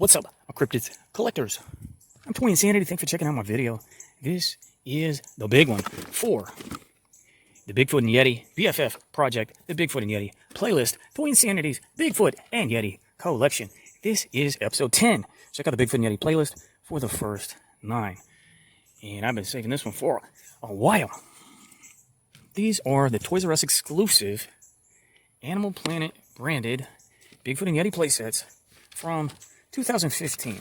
What's up, Cryptid collectors? I'm Toy Insanity. Thanks for checking out my video. This is the big one for the Bigfoot and Yeti BFF project, the Bigfoot and Yeti playlist, Toy Insanity's Bigfoot and Yeti collection. This is episode 10. Check out the Bigfoot and Yeti playlist for the first 9. And I've been saving this one for a while. These are the Toys R Us exclusive Animal Planet branded Bigfoot and Yeti playsets from 2015.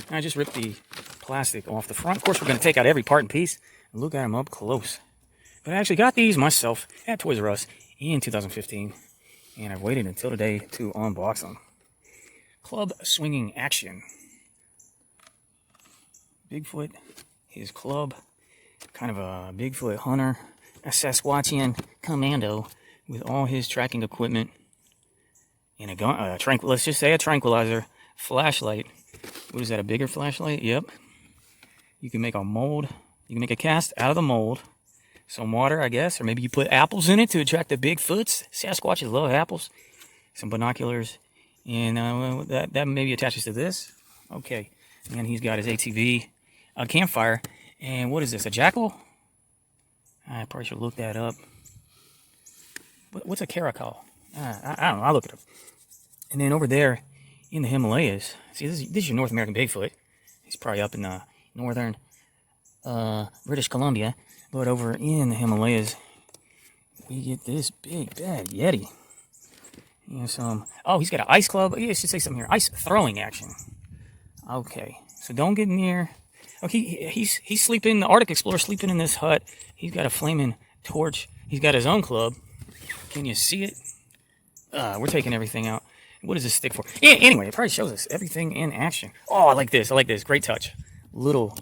And I just ripped the plastic off the front. Of course, we're going to take out every part and piece and look at them up close. But I actually got these myself at Toys R Us in 2015, and I've waited until today to unbox them. Club swinging action. Bigfoot, his club, kind of a Bigfoot hunter, a Sasquatchian commando with all his tracking equipment and a gun, let's just say a tranquilizer, flashlight. What is that, a bigger flashlight? Yep. You can make a mold. You can make a cast out of the mold. Some water, I guess, or maybe you put apples in it to attract the Bigfoots. Sasquatches love apples. Some binoculars. And that maybe attaches to this. Okay. And he's got his ATV, a campfire. And what is this, a jackal? I probably should look that up. What's a caracal? I don't know. I'll look it up. And then over there in the Himalayas, see, this is your North American Bigfoot. He's probably up in the northern British Columbia. But over in the Himalayas, we get this big, bad Yeti. Oh, he's got an ice club. Yeah, I should say something here. Ice throwing action. Okay, so don't get near. Okay, he's sleeping, the Arctic Explorer sleeping in this hut. He's got a flaming torch. He's got his own club. Can you see it? We're taking everything out. What does this stick for? Anyway, it probably shows us everything in action. Oh, I like this. I like this. Great touch. Little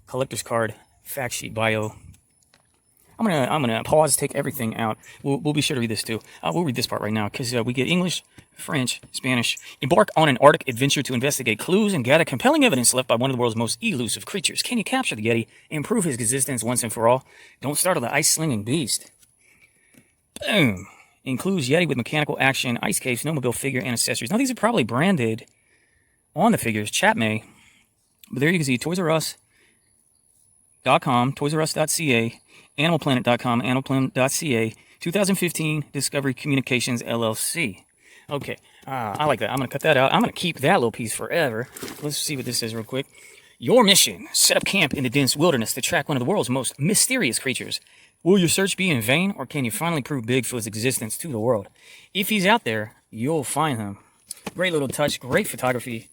collector's card, fact sheet, bio. I'm gonna pause, take everything out. We'll be sure to read this too. We'll read this part right now because we get English, French, Spanish. Embark on an Arctic adventure to investigate clues and gather compelling evidence left by one of the world's most elusive creatures. Can you capture the Yeti and prove his existence once and for all? Don't startle the ice-slinging beast. Boom. Includes Yeti with mechanical action, ice cave, snowmobile figure, and accessories. Now, these are probably branded on the figures, Chap may. But there you can see ToysRUs.com, ToysRUs.ca, AnimalPlanet.com, AnimalPlanet.ca, 2015 Discovery Communications, LLC. Okay, I like that. I'm going to cut that out. I'm going to keep that little piece forever. Let's see what this says real quick. Your mission, set up camp in the dense wilderness to track one of the world's most mysterious creatures. Will your search be in vain, or can you finally prove Bigfoot's existence to the world? If he's out there, you'll find him. Great little touch, great photography.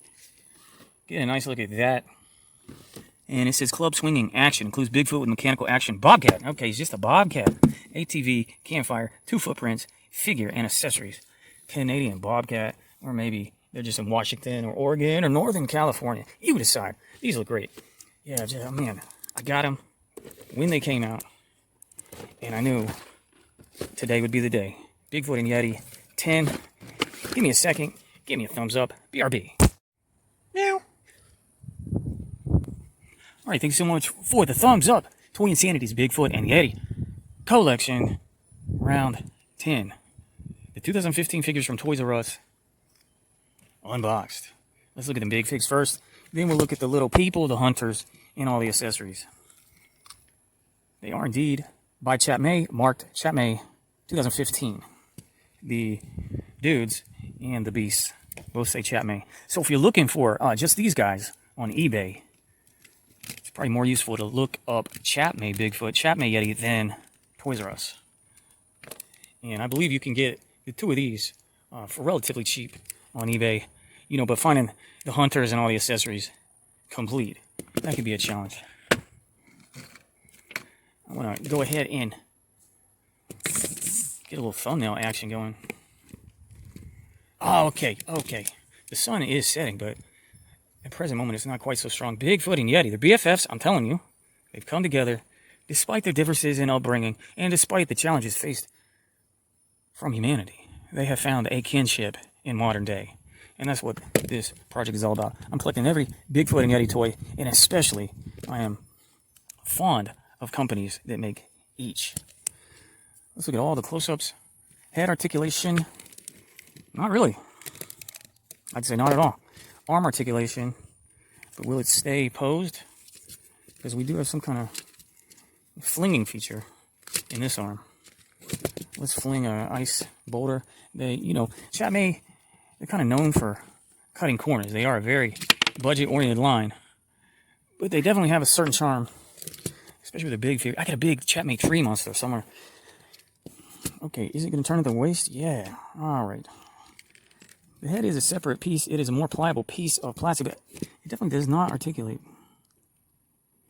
Get a nice look at that. And it says club swinging action. Includes Bigfoot with mechanical action. Bobcat. Okay, he's just a Bobcat. ATV, campfire, 2 footprints, figure, and accessories. Canadian Bobcat, or maybe they're just in Washington or Oregon or Northern California. You decide. These look great. Yeah, man, I got them when they came out. And I knew today would be the day. Bigfoot and Yeti, 10. Give me a second. Give me a thumbs up. BRB. Meow. Alright, thanks so much for the thumbs up. Toy Insanity's Bigfoot and Yeti collection, round 10. The 2015 figures from Toys R Us, unboxed. Let's look at the big figs first. Then we'll look at the little people, the hunters, and all the accessories. They are indeed by Chap May, marked Chap May 2015. The dudes and the beasts both say Chap May. So if you're looking for just these guys on eBay, it's probably more useful to look up Chap May Bigfoot, Chap May Yeti than Toys R Us. And I believe you can get the 2 of these for relatively cheap on eBay. You know, but finding the hunters and all the accessories complete, that could be a challenge. I want to go ahead and get a little thumbnail action going. Oh, okay. The sun is setting, but at the present moment, it's not quite so strong. Bigfoot and Yeti, they're BFFs, I'm telling you. They've come together, despite their differences in upbringing, and despite the challenges faced from humanity. They have found a kinship in modern day. And that's what this project is all about. I'm collecting every Bigfoot and Yeti toy, and especially, I am fond of companies that make each. Let's look at all the close-ups. Head articulation. Not really. I'd say not at all. arm articulation, but will it stay posed? Because we do have some kind of flinging feature in this arm. Let's fling a ice boulder. They, you know, Chap, they're kind of known for cutting corners. They are a very budget-oriented line, but they definitely have a certain charm, especially with a big figure. I got a big Chap tree monster somewhere. Okay, is it going to turn at the waist? Yeah. All right. The head is a separate piece. It is a more pliable piece of plastic, but it definitely does not articulate.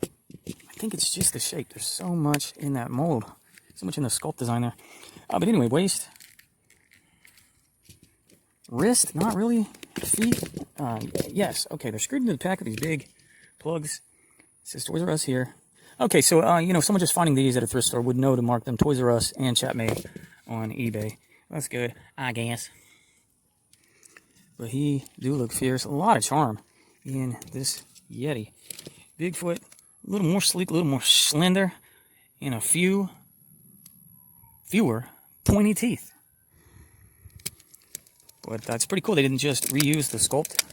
I think it's just the shape. There's so much in that mold, so much in the sculpt design there. But anyway, waist, wrist, not really. Feet, yes. Okay, they're screwed into the pack with these big plugs. It says Toys R Us here. Okay, so you know, someone just finding these at a thrift store would know to mark them Toys R Us and Chap on eBay. That's good, I guess. But he do look fierce. A lot of charm in this Yeti. Bigfoot, a little more sleek, a little more slender, and a fewer pointy teeth. But that's pretty cool. They didn't just reuse the sculpt.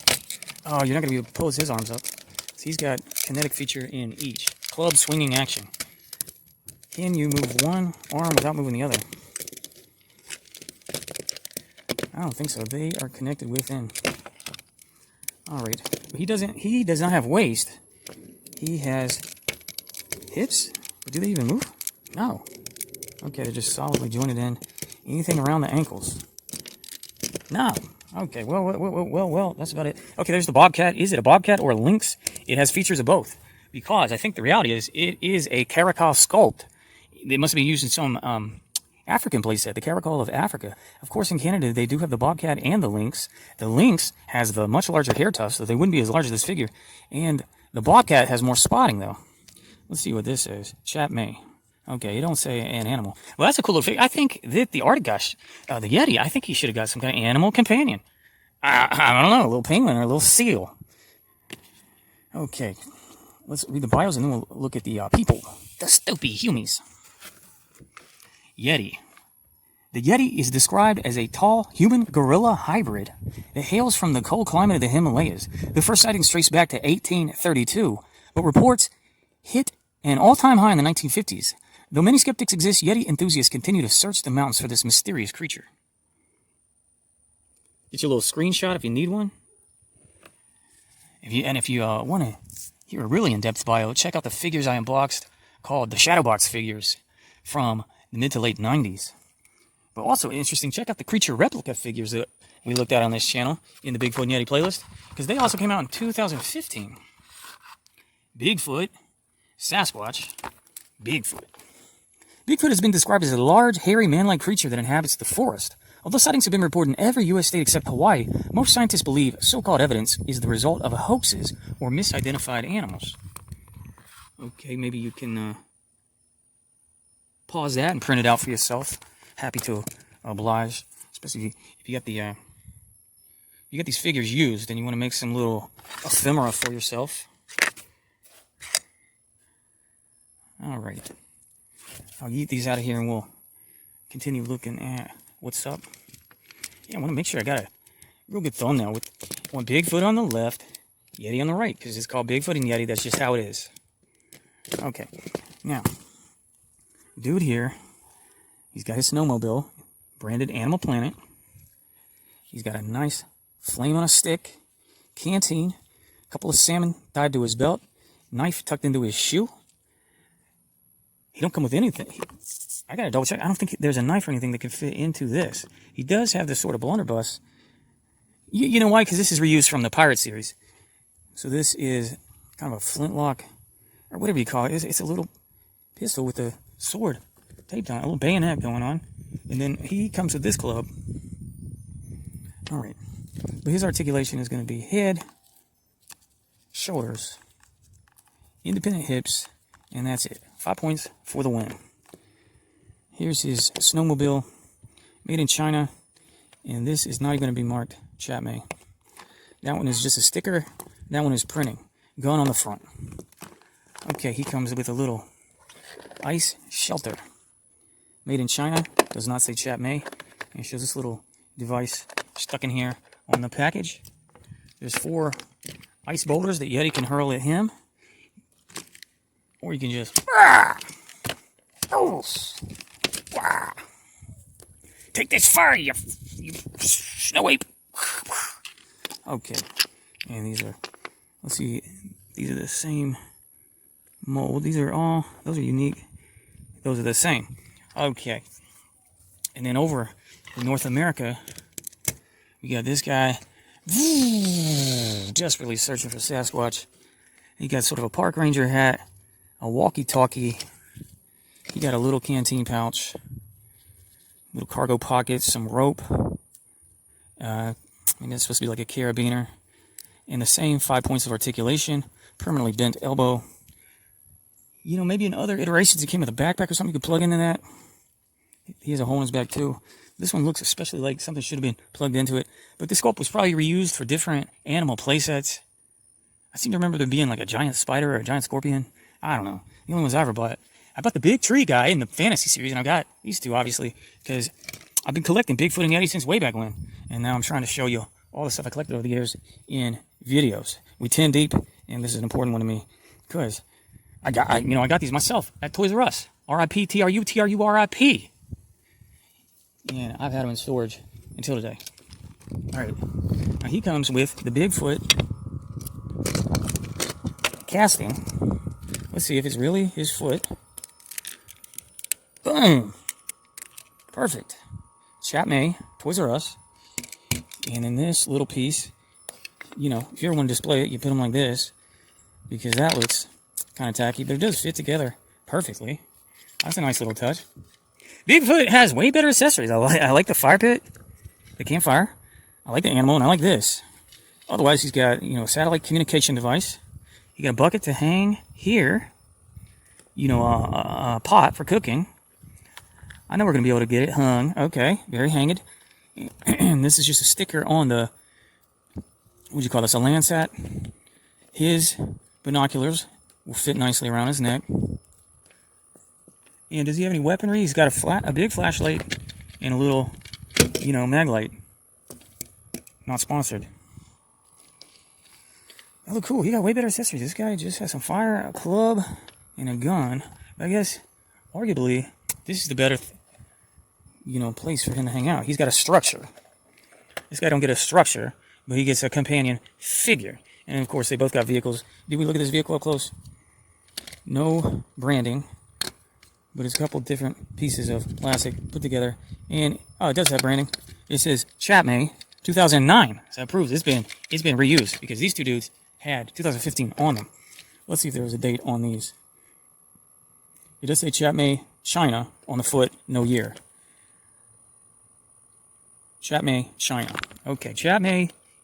Oh, you're not going to be able to pose his arms up. So he's got kinetic feature in each. Club swinging action. Can you move one arm without moving the other? I don't think so. They are connected within. Alright. But he does not have waist. He has hips. But do they even move? No. Okay, they're just solidly jointed in. Anything around the ankles? No. Okay, well, that's about it. Okay, there's the Bobcat. Is it a Bobcat or a Lynx? It has features of both. Because I think the reality is, it is a caracal sculpt. It must be used in some African playset, the caracal of Africa. Of course, in Canada, they do have the Bobcat and the Lynx. The Lynx has the much larger hair tufts, so they wouldn't be as large as this figure. And the Bobcat has more spotting, though. Let's see what this says. Chap May. Okay, you don't say an animal. Well, that's a cool little figure. I think that the Articulation, the Yeti, I think he should have got some kind of animal companion. I don't know, a little penguin or a little seal. Okay, let's read the bios and then we'll look at the people. The stupid humies. Yeti. The Yeti is described as a tall human-gorilla hybrid that hails from the cold climate of the Himalayas. The first sightings trace back to 1832, but reports hit an all-time high in the 1950s. Though many skeptics exist, Yeti enthusiasts continue to search the mountains for this mysterious creature. Get you a little screenshot if you need one. If you want to hear a really in-depth bio, check out the figures I unboxed called the Shadowbox figures from the mid to late 90s. But also interesting, check out the creature replica figures that we looked at on this channel in the Bigfoot Yeti playlist, because they also came out in 2015. Bigfoot, Sasquatch, Bigfoot. Bigfoot has been described as a large, hairy, man-like creature that inhabits the forest. Although sightings have been reported in every U.S. state except Hawaii, most scientists believe so-called evidence is the result of hoaxes or misidentified animals. Okay, maybe you can pause that and print it out for yourself. Happy to oblige, especially if you got you got these figures used and you want to make some little ephemera for yourself. All right. I'll get these out of here and we'll continue looking at what's up. Yeah, I want to make sure I got a real good thumbnail with one Bigfoot on the left, Yeti on the right, because it's called Bigfoot and Yeti. That's just how it is. Okay, now, dude here, he's got his snowmobile, branded Animal Planet. He's got a nice flame on a stick, canteen, a couple of salmon tied to his belt, knife tucked into his shoe. He don't come with anything. I gotta double check. I don't think there's a knife or anything that can fit into this. He does have this sort of blunderbuss. You know why? Because this is reused from the Pirate series. So this is kind of a flintlock, or whatever you call it. It's a little pistol with a sword taped on it, a little bayonet going on. And then he comes with this club. All right. But his articulation is going to be head, shoulders, independent hips, and that's it. 5 points for the win. Here's his snowmobile, made in China, and this is not even going to be marked Chap May. That one is just a sticker. That one is printing. Gun on the front. Okay, he comes with a little ice shelter. Made in China. Does not say Chap May. And it shows this little device stuck in here on the package. There's 4 ice boulders that Yeti can hurl at him. Or you can just... Take this fire, you snow ape. Okay. And these are... Let's see. These are the same mold. These are all... Those are unique. Those are the same. Okay. And then over in North America, we got this guy desperately searching for Sasquatch. He got sort of a park ranger hat, a walkie-talkie. He got a little canteen pouch, little cargo pockets, some rope. And it's supposed to be like a carabiner. And the same 5 points of articulation, permanently bent elbow. You know, maybe in other iterations it came with a backpack or something you could plug into that. He has a hole in his back too. This one looks especially like something should have been plugged into it. But this sculpt was probably reused for different animal playsets. I seem to remember there being like a giant spider or a giant scorpion. I don't know. The only ones I ever bought. I bought the big tree guy in the fantasy series, and I got these two obviously because I've been collecting Bigfoot and Yeti since way back when. And now I'm trying to show you all the stuff I collected over the years in videos. We 10 deep, and this is an important one to me because I got these myself at Toys R Us. R.I.P. TRU, TRU, R.I.P. And I've had them in storage until today. Alright. Now he comes with the Bigfoot casting. Let's see if it's really his foot. Boom! Perfect. Chap, Toys R Us. And then this little piece, you know, if you ever want to display it, you put them like this. Because that looks kind of tacky, but it does fit together perfectly. That's a nice little touch. Bigfoot has way better accessories. I like the fire pit, the campfire. I like the animal, and I like this. Otherwise, he's got, you know, a satellite communication device. He got a bucket to hang here. You know, a pot for cooking. I know we're going to be able to get it hung. Okay, very hanged. And this is just a sticker on the, what would you call this, a Landsat. His binoculars will fit nicely around his neck. And does he have any weaponry? He's got a big flashlight and a little, you know, mag light. Not sponsored. Oh, cool. He got way better accessories. This guy just has some fire, a club, and a gun. But I guess, arguably, this is the better, you know, place for him to hang out. He's got a structure. This guy don't get a structure, but he gets a companion figure. And, of course, they both got vehicles. Did we look at this vehicle up close? No branding. But it's a couple different pieces of plastic put together. And, oh, it does have branding. It says Chap 2009. So that proves it's been reused because these two dudes had 2015 on them. Let's see if there was a date on these. It does say Chap China on the foot, no year. Chap China. Okay, Chap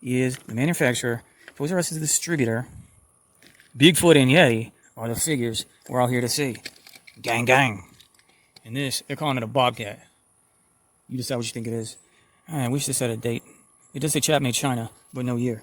is the manufacturer. Toys R Us is the distributor. Bigfoot and Yeti are the figures we're all here to see. Gang, gang. And this, they're calling it a Bobcat. You decide what you think it is. I wish this had a date. It does say Chap China, but no year.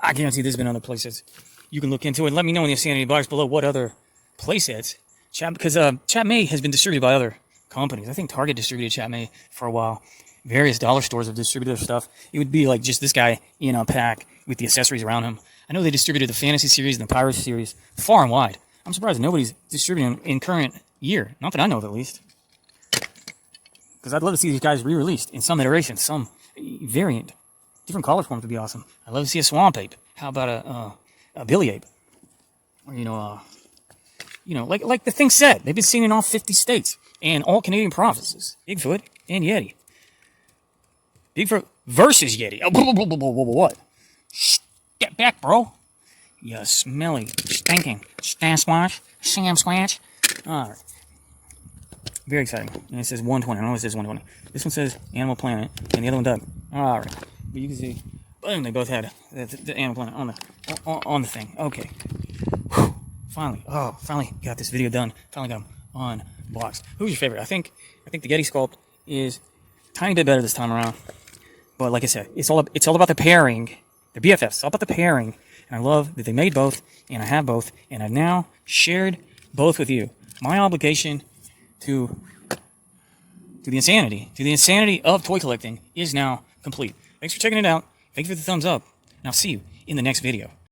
I guarantee there's been other places. You can look into it. Let me know in the insanity box below what other playsets. Because Chap has been distributed by other companies. I think Target distributed Chap for a while. Various dollar stores have distributed their stuff. It would be like just this guy in a pack with the accessories around him. I know they distributed the Fantasy series and the Pirates series far and wide. I'm surprised nobody's distributing in current year. Not that I know of, at least. Because I'd love to see these guys re-released in some iteration, some variant. Different color forms would be awesome. I'd love to see a swamp ape. How about a billy ape? Or, like the thing said, they've been seen in all 50 states and all Canadian provinces. Bigfoot and Yeti. Bigfoot versus Yeti. Oh, what? Get back, bro. You smelly, stinking Sasquatch. Sam Squatch. Alright. Very exciting. And it says 120. I know it says 120. This one says Animal Planet, and the other one doesn't. Alright. But you can see, boom, they both had the Animal Planet on the thing. Okay. Whew. Finally got this video done. Finally got them unboxed. Who's your favorite? I think the Yeti sculpt is a tiny bit better this time around. But like I said, it's all about the pairing. They're BFFs. It's all about the pairing. And I love that they made both, and I have both, and I've now shared both with you. My obligation to the insanity of toy collecting is now complete. Thanks for checking it out. Thanks for the thumbs up. and I'll see you in the next video.